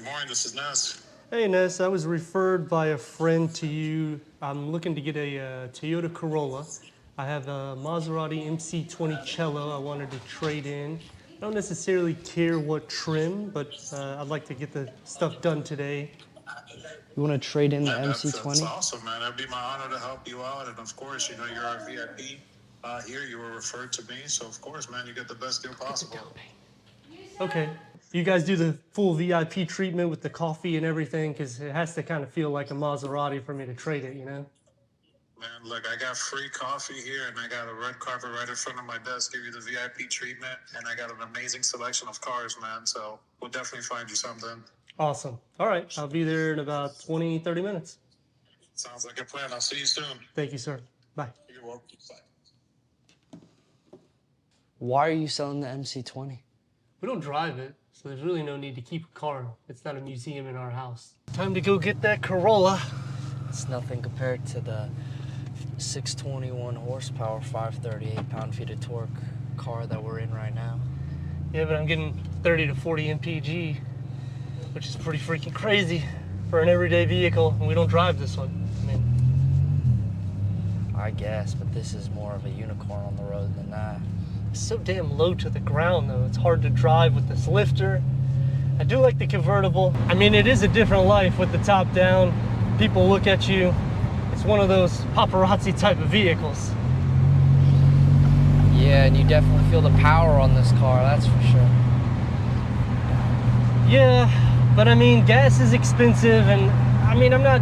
morning, this is Ness. Hey Ness, I was referred by a friend to you. I'm looking to get a Toyota Corolla. I have a Maserati MC20 Cielo I wanted to trade in. I don't necessarily care what trim, but I'd like to get the stuff done today. You want to trade in the That's MC20? awesome, man. It'd be my honor to help you out. And of course, you know, you're our VIP here. You were referred to me. So, of course, man, you get the best deal possible. Okay. You guys do the full VIP treatment with the coffee and everything? Because it has to kind of feel like a Maserati for me to trade it, you know? Man, look, I got free coffee here, and I got a red carpet right in front of my desk, give you the VIP treatment, and I got an amazing selection of cars, man. So we'll definitely find you something. Awesome. All right. I'll be there in about 20, 30 minutes. Sounds like a plan. I'll see you soon. Thank you, sir. Bye. You're welcome. Bye. Why are you selling the MC20? We don't drive it, so there's really no need to keep a car. It's not a museum in our house. Time to go get that Corolla. It's nothing compared to the 621 horsepower, 538 pound-feet of torque car that we're in right now. Yeah, but I'm getting 30 to 40 MPG, which is pretty freaking crazy for an everyday vehicle, and we don't drive this one. I mean, I guess, but this is more of a unicorn on the road than that. it's so damn low to the ground, though. It's hard to drive with this lifter. I do like the convertible. I mean, it is a different life with the top down. People look at you. It's one of those paparazzi type of vehicles. Yeah, and you definitely feel the power on this car, that's for sure. Yeah, but I mean, gas is expensive, and I mean, I'm not...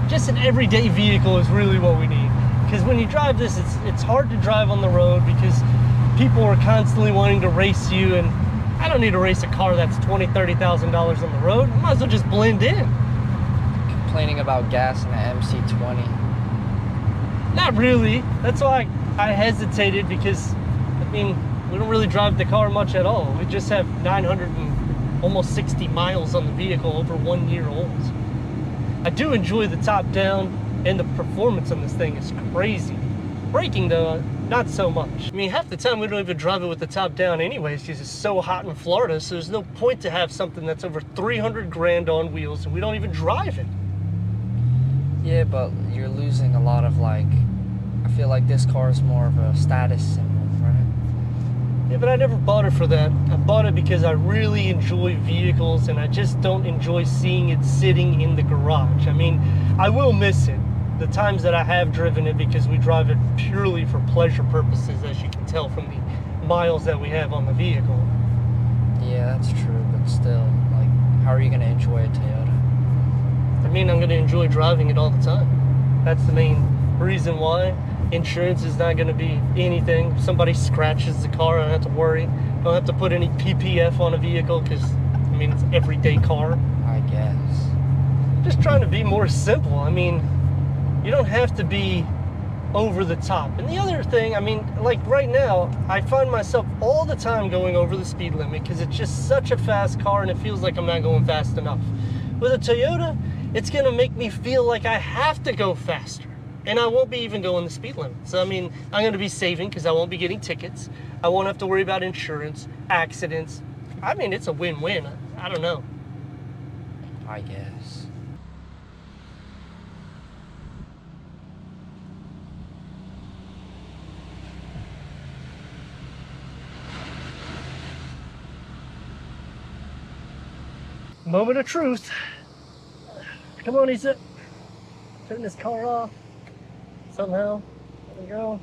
Just an everyday vehicle is really what we need. Because when you drive this, it's hard to drive on the road because people are constantly wanting to race you, and I don't need to race a car that's $20,000, $30,000 on the road. I might as well just blend in. Complaining about gas in the MC20. Not really. That's why I hesitated, because, I mean, we don't really drive the car much at all. We just have 900 and almost 60 miles on the vehicle, over 1 year old. I do enjoy the top down, and the performance on this thing is crazy. Braking, though, not so much. I mean, half the time we don't even drive it with the top down anyways, because it's so hot in Florida, so there's no point to have something that's over 300 grand on wheels, and we don't even drive it. Yeah, but you're losing a lot of, like, I feel like this car is more of a status symbol, right? Yeah, but I never bought it for that. I bought it because I really enjoy vehicles, and I just don't enjoy seeing it sitting in the garage. I mean, I will miss it, the times that I have driven it, because we drive it purely for pleasure purposes, as you can tell from the miles that we have on the vehicle. Yeah, that's true, but still, like, how are you going to enjoy a Toyota? I mean, I'm going to enjoy driving it all the time. That's the main reason why. Insurance is not going to be anything. If somebody scratches the car, I don't have to worry. Don't have to put any PPF on a vehicle because, I mean, it's an everyday car. I guess. Just trying to be more simple. I mean, you don't have to be over the top. And the other thing, I mean, like right now, I find myself all the time going over the speed limit because it's just such a fast car and it feels like I'm not going fast enough. With a Toyota, it's going to make me feel like I have to go faster. And I won't be even going the speed limit. So, I mean, I'm going to be saving because I won't be getting tickets. I won't have to worry about insurance, accidents. I mean, it's a win-win. I don't know. I guess. Moment of truth. Come on, Isa. Turn this car off. Somehow. There we go.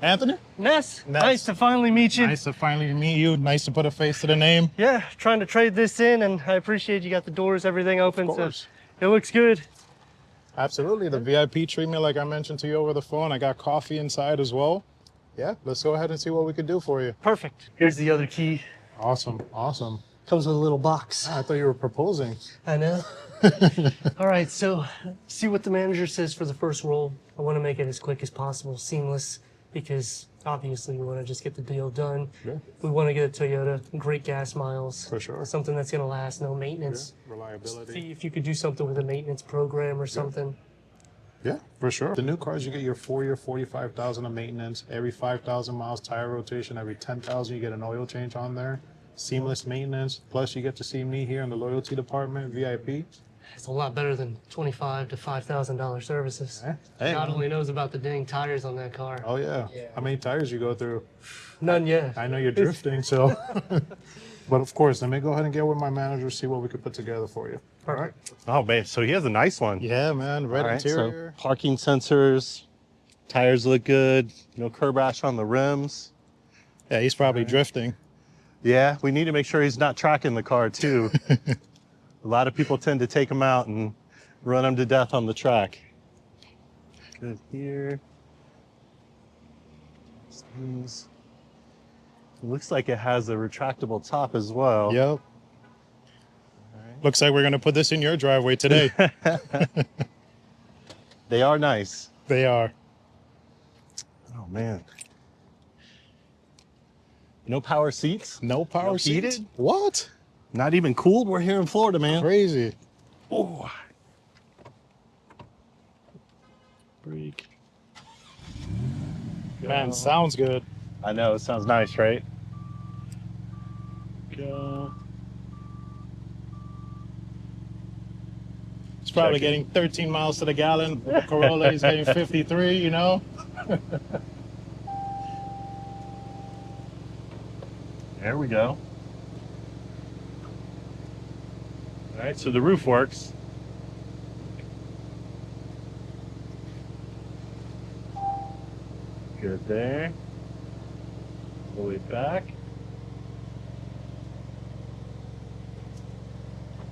Anthony? Ness, nice to finally meet you. Nice to finally meet you. Nice to put a face to the name. Yeah, trying to trade this in, and I appreciate you got the doors, everything open. Of course. So it looks good. Absolutely. The VIP treatment, like I mentioned to you over the phone. I got coffee inside as well. Yeah, let's go ahead and see what we can do for you. Perfect. Here's the other key. Awesome. Awesome. Comes with a little box. I thought you were proposing. I know. All right, so see what the manager says for the first roll. I want to make it as quick as possible, seamless, because obviously we want to just get the deal done. Yeah. We want to get a Toyota, great gas miles. For sure. Something that's going to last, no maintenance. Yeah. Reliability. See if you could do something with a maintenance program or something. Yeah, for sure. The new cars, you get your 4-year, 45,000 of maintenance. Every 5,000 miles tire rotation, every 10,000 you get an oil change on there. seamless maintenance. Plus, you get to see me here in the loyalty department, VIP. It's a lot better than $25,000 to $5,000 services. Hey, God only knows about the dang tires on that car. oh yeah. How many tires you go through? None yet. I know you're drifting, so. But of course, let me go ahead and get with my manager, see what we could put together for you. All right. Oh man, so he has a nice one. Yeah, man. Red All right, interior. so parking sensors, tires look good. No curb rash on the rims. Yeah, he's probably drifting. Yeah, we need to make sure he's not tracking the car too. A lot of people tend to take him out and run him to death on the track. Good here. It looks like it has a retractable top as well. Yep. Looks like we're going to put this in your driveway today. They are nice. They are. Oh man. No power seats? No power No seats? heated? What? Not even cooled? We're here in Florida, man. Crazy. Oh. Brake. Man, sounds good. I know, it sounds nice, right? Go. He's probably Check it. getting 13 miles to the gallon. With the Corolla, he's getting 53, you know? There we go. All right, so the roof works. Good there. All the way back.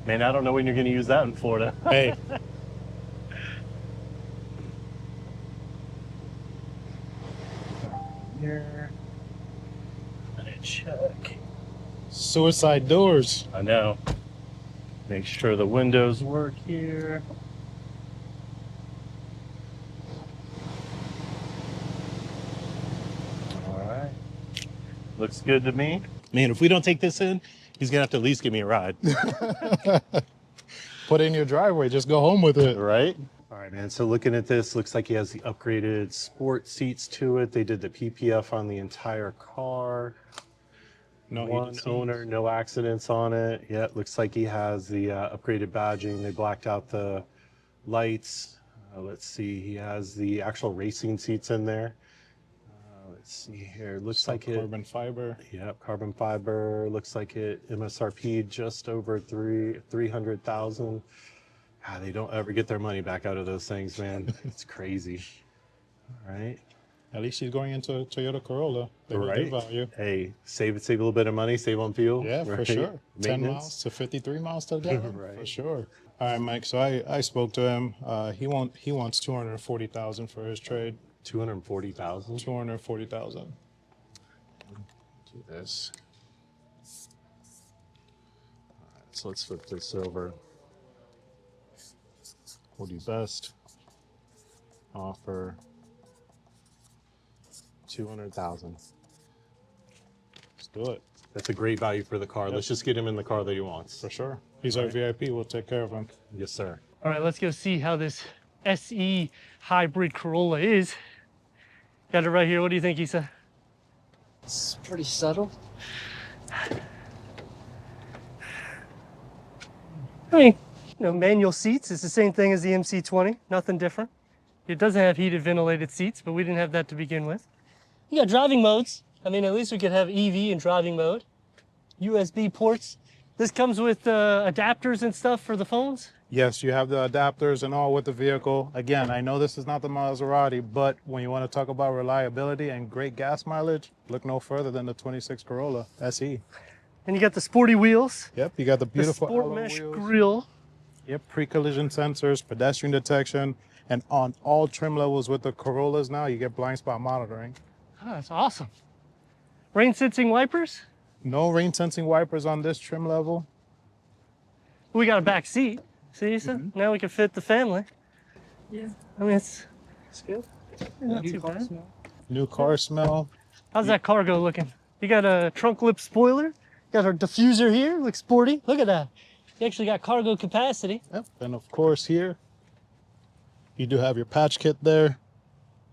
Man, I don't know when you're going to use that in Florida. Hey, Here. Let it check. suicide doors. I know. Make sure the windows work here. All right. Looks good to me. Man, if we don't take this in, he's gonna have to at least give me a ride. Put it in your driveway. Just go home with it. Right? All right, man. So looking at this, looks like he has the upgraded sport seats to it. They did the PPF on the entire car. No One heated seats. owner, no accidents on it. Yeah, it looks like he has the upgraded badging. They blacked out the lights. Let's see, he has the actual racing seats in there. Let's see here. Looks Some like it. carbon fiber. Yep, carbon fiber. Looks like it MSRP just over 300,000. God, they don't ever get their money back out of those things, man. It's crazy. All right. At least he's going into a Toyota Corolla. They got Right. good value. Hey, save a little bit of money, save on fuel. Yeah, for right? sure. 10 Maintenance. miles to 53 miles to the gallon. Right. For sure. All right, Mike. So I spoke to him. He wants 240,000 for his trade. 240,000. 240,000. Do this. All right, so let's flip this over. We'll do best offer 200,000. Let's do it That's a great value for the car. Let's just get him in the car that he wants. for sure. He's our VIP. We'll take care of him. Yes, sir. All right, let's go see how this SE hybrid Corolla is. Got it right here. What do you think, Issa? It's pretty subtle. I mean, manual seats. It's the same thing as the MC20. Nothing different. It doesn't have heated ventilated seats, but we didn't have that to begin with. You got driving modes. I mean, at least we could have EV and driving mode. USB ports. This comes with adapters and stuff for the phones. Yes, you have the adapters and all with the vehicle. Again, I know this is not the Maserati, but when you want to talk about reliability and great gas mileage, look no further than the 26 Corolla SE. And you got the sporty wheels. Yep, you got the The beautiful sport alloy mesh wheels. grille. Yep, pre-collision sensors, pedestrian detection, and on all trim levels with the Corollas now, you get blind spot monitoring. Oh, that's awesome. Rain sensing wipers. No rain sensing wipers on this trim level. We got a back seat. See, Issa? Now we can fit the family. Yeah. I mean, it's good. Not too bad. New car smell. How's that cargo looking? You got a trunk lip spoiler. Got our diffuser here. Looks sporty. Look at that. You actually got cargo capacity. Yep, and of course here, you do have your patch kit there.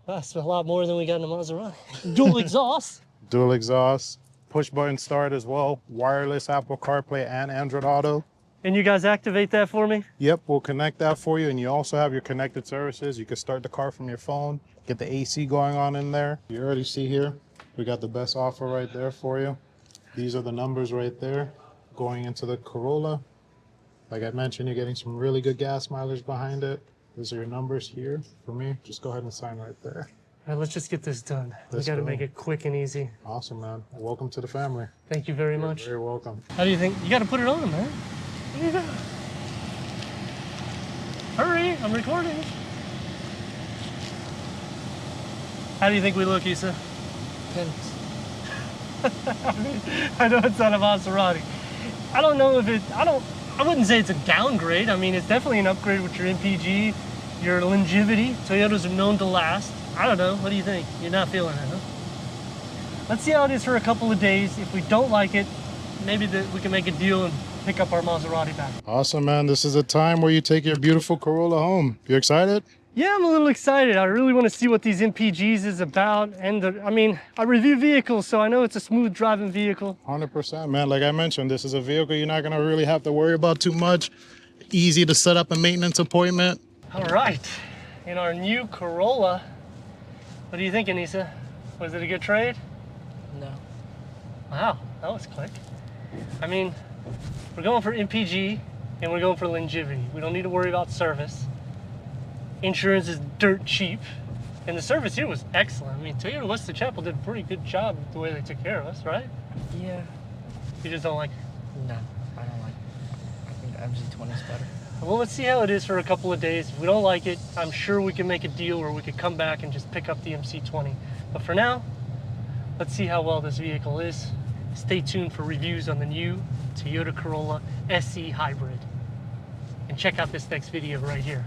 That's a lot more than we got in the Maserati. Dual exhaust. Dual exhaust, push button start as well, wireless Apple CarPlay and Android Auto. And you guys activate that for me? Yep, we'll connect that for you. And you also have your connected services. You can start the car from your phone, get the AC going on in there. You already see here, we got the best offer right there for you. These are the numbers right there going into the Corolla. Like I mentioned, you're getting some really good gas mileage behind it. These are your numbers here for me. Just go ahead and sign right there. All right, let's just get this done. Let's we got to go. make it quick and easy. Awesome, man. Welcome to the family. Thank you very much. You're welcome. How do you think? You got to put it on, man. What do you think? Hurry, I'm recording. How do you think we look, Issa? Pins. I know it's not a Maserati. I don't know if I wouldn't say it's a downgrade. I mean, it's definitely an upgrade with your MPG, your longevity. Toyotas are known to last. I don't know. What do you think? You're not feeling it, huh? Let's see how it is for a couple of days. If we don't like it, maybe we can make a deal and pick up our Maserati back. Awesome, man. This is a time where you take your beautiful Corolla home. You excited? Yeah, I'm a little excited. I really want to see what these MPGs is about. And I mean, I review vehicles, so I know it's a smooth driving vehicle. 100%, man. Like I mentioned, this is a vehicle you're not going to really have to worry about too much. Easy to set up a maintenance appointment. All right, in our new Corolla, what are you thinking, Issa? Was it a good trade? No. Wow, that was quick. I mean, we're going for MPG and we're going for longevity. We don't need to worry about service. Insurance is dirt cheap. And the service here was excellent. I mean, Toyota Wesley Chapel did a pretty good job the way they took care of us, right? Yeah. You just don't like it? No, I don't like it. I think the MC20 is better. Well, let's see how it is for a couple of days. If we don't like it, I'm sure we can make a deal where we could come back and just pick up the MC20. But for now, let's see how well this vehicle is. Stay tuned for reviews on the new Toyota Corolla SE Hybrid. And check out this next video right here.